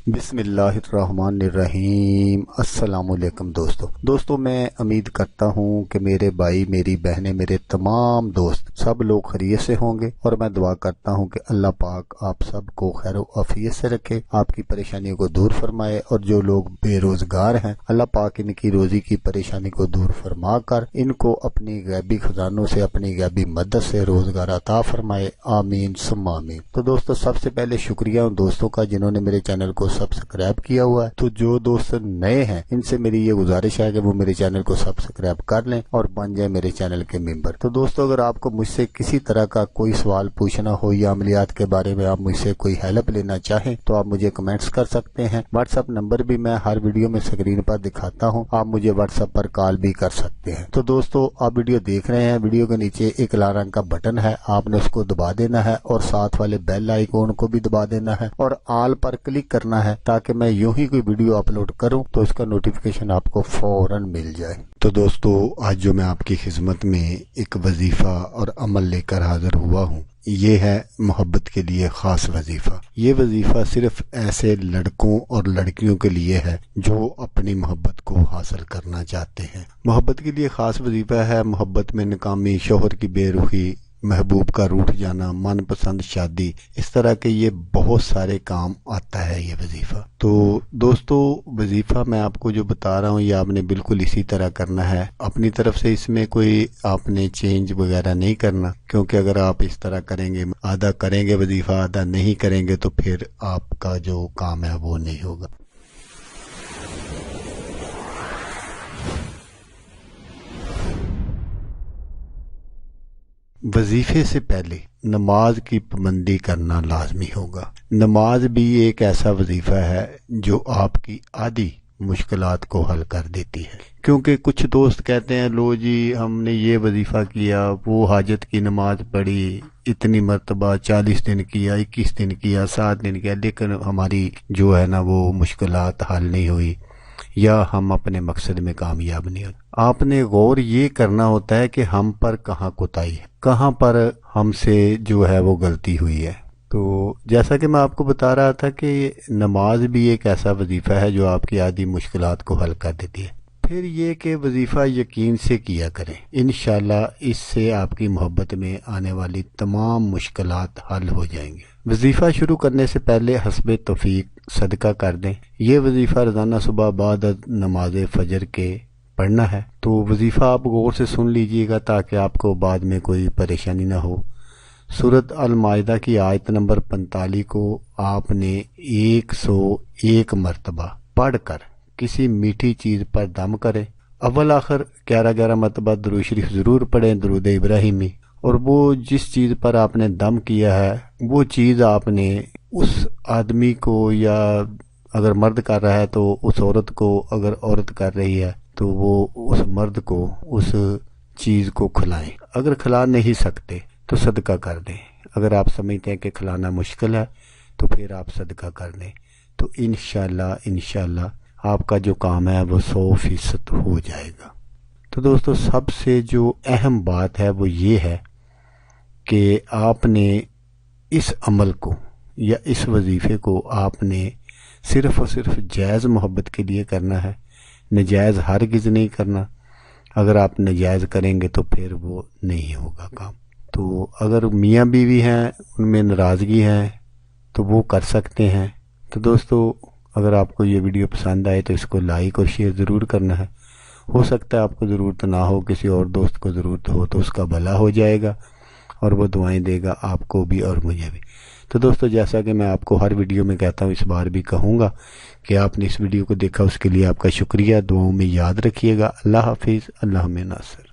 بسم اللہ الرحمن الرحیم۔ السلام علیکم دوستو میں امید کرتا ہوں کہ میرے بھائی، میری بہنیں، میرے تمام دوست سب لوگ خیریت سے ہوں گے، اور میں دعا کرتا ہوں کہ اللہ پاک آپ سب کو خیر و عافیت سے رکھے، آپ کی پریشانیوں کو دور فرمائے، اور جو لوگ بے روزگار ہیں اللہ پاک ان کی روزی کی پریشانی کو دور فرما کر ان کو اپنی غیبی خزانوں سے، اپنی غیبی مدد سے روزگار عطا فرمائے، آمین ثم آمین۔ تو دوستو سب سے پہلے شکریہ ان دوستوں کا جنہوں نے میرے چینل کو سبسکرائب کیا ہوا ہے۔ تو جو دوست نئے ہیں ان سے میری یہ گزارش ہے کہ وہ میرے چینل کو سبسکرائب کر لیں اور بن جائیں میرے چینل کے ممبر۔ تو دوستو اگر آپ کو مجھ سے کسی طرح کا کوئی سوال پوچھنا ہو یا عملیات کے بارے میں آپ مجھ سے کوئی ہیلپ لینا چاہیں تو آپ مجھے کمنٹس کر سکتے ہیں۔ واٹس ایپ نمبر بھی میں ہر ویڈیو میں اسکرین پر دکھاتا ہوں، آپ مجھے واٹس ایپ پر کال بھی کر سکتے ہیں۔ تو دوستو آپ ویڈیو دیکھ رہے ہیں، ویڈیو کے نیچے ایک لال رنگ کا بٹن ہے، آپ نے اس کو دبا دینا ہے اور ساتھ والے بیل آئیکن کو بھی دبا دینا ہے اور آل پر کلک کرنا ہے تاکہ میں یوں ہی کوئی ویڈیو اپلوڈ کروں تو اس کا نوٹیفیکیشن آپ کو فوراً مل جائے۔ تو دوستو آج جو میں آپ کی خدمت میں ایک وظیفہ اور عمل لے کر حاضر ہوا ہوں، یہ ہے محبت کے لیے خاص وظیفہ۔ یہ وظیفہ صرف ایسے لڑکوں اور لڑکیوں کے لیے ہے جو اپنی محبت کو حاصل کرنا چاہتے ہیں۔ محبت کے لیے خاص وظیفہ ہے محبت میں ناکامی، شوہر کی بے رخی، محبوب کا روٹھ جانا، من پسند شادی، اس طرح کے یہ بہت سارے کام آتا ہے یہ وظیفہ۔ تو دوستو وظیفہ میں آپ کو جو بتا رہا ہوں یہ آپ نے بالکل اسی طرح کرنا ہے، اپنی طرف سے اس میں کوئی آپ نے چینج وغیرہ نہیں کرنا، کیونکہ اگر آپ اس طرح کریں گے، آدھا کریں گے وظیفہ آدھا نہیں کریں گے تو پھر آپ کا جو کام ہے وہ نہیں ہوگا۔ وظیفے سے پہلے نماز کی پابندی کرنا لازمی ہوگا۔ نماز بھی ایک ایسا وظیفہ ہے جو آپ کی آدھی مشکلات کو حل کر دیتی ہے، کیونکہ کچھ دوست کہتے ہیں لو جی ہم نے یہ وظیفہ کیا، وہ حاجت کی نماز پڑھی اتنی مرتبہ، 40 دن کیا، 21 دن کیا، 7 دن کیا، لیکن ہماری جو ہے نا وہ مشکلات حل نہیں ہوئی یا ہم اپنے مقصد میں کامیاب نہیں ہوتے۔ آپ نے غور یہ کرنا ہوتا ہے کہ ہم پر کہاں کوتاہی ہے، کہاں پر ہم سے جو ہے وہ غلطی ہوئی ہے۔ تو جیسا کہ میں آپ کو بتا رہا تھا کہ نماز بھی ایک ایسا وظیفہ ہے جو آپ کی آدھی مشکلات کو حل کر دیتی ہے۔ پھر یہ کہ وظیفہ یقین سے کیا کریں، انشاءاللہ اس سے آپ کی محبت میں آنے والی تمام مشکلات حل ہو جائیں گے۔ وظیفہ شروع کرنے سے پہلے حسب توفیق صدقہ کر دیں۔ یہ وظیفہ روزانہ صبح بعد نماز فجر کے پڑھنا ہے۔ تو وظیفہ آپ غور سے سن لیجئے گا تاکہ آپ کو بعد میں کوئی پریشانی نہ ہو۔ سورۃ المائدہ کی آیت نمبر 45 کو آپ نے 101 مرتبہ پڑھ کر کسی میٹھی چیز پر دم کریں۔ اول آخر 11 مرتبہ درود شریف ضرور پڑھیں، درود ابراہیمی، اور وہ جس چیز پر آپ نے دم کیا ہے وہ چیز آپ نے اس آدمی کو، یا اگر مرد کر رہا ہے تو اس عورت کو، اگر عورت کر رہی ہے تو وہ اس مرد کو اس چیز کو کھلائیں۔ اگر کھلا نہیں سکتے تو صدقہ کر دیں، اگر آپ سمجھتے ہیں کہ کھلانا مشکل ہے تو پھر آپ صدقہ کر دیں، تو انشاءاللہ آپ کا جو کام ہے وہ 100% ہو جائے گا۔ تو دوستو سب سے جو اہم بات ہے وہ یہ ہے کہ آپ نے اس عمل کو یا اس وظیفے کو آپ نے صرف اور صرف جائز محبت کے لیے کرنا ہے، نجائز ہرگز نہیں کرنا۔ اگر آپ نجائز کریں گے تو پھر وہ نہیں ہوگا کام۔ تو اگر میاں بیوی ہیں ان میں ناراضگی ہے تو وہ کر سکتے ہیں۔ تو دوستو اگر آپ کو یہ ویڈیو پسند آئے تو اس کو لائک اور شیئر ضرور کرنا ہے۔ ہو سکتا ہے آپ کو ضرورت نہ ہو، کسی اور دوست کو ضرورت ہو تو اس کا بھلا ہو جائے گا اور وہ دعائیں دے گا آپ کو بھی اور مجھے بھی۔ تو دوستو جیسا کہ میں آپ کو ہر ویڈیو میں کہتا ہوں، اس بار بھی کہوں گا کہ آپ نے اس ویڈیو کو دیکھا، اس کے لیے آپ کا شکریہ، دعاؤں میں یاد رکھیے گا۔ اللہ حافظ، اللہ میں ناصر۔